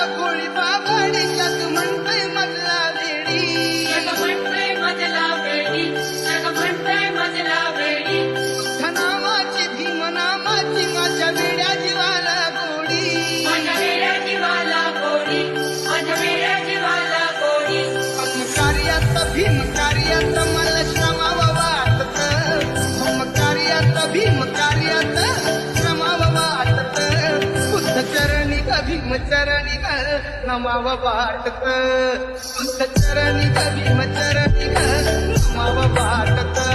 गोळी बाबाडीच्यात म्हणतोय मजला वेडी धनामाची भीम नामाची माझ्या वेड्या जीवाला गोडी कार्यात भीम कार्यात मला श्रमावं वाटत भीम कार्यात श्रमावं वाटत बुद्ध चरणी ग भीम चरणी ग नमावं वाटत बुद्ध चरणी ग भीम चरणी ग नमावं वाटत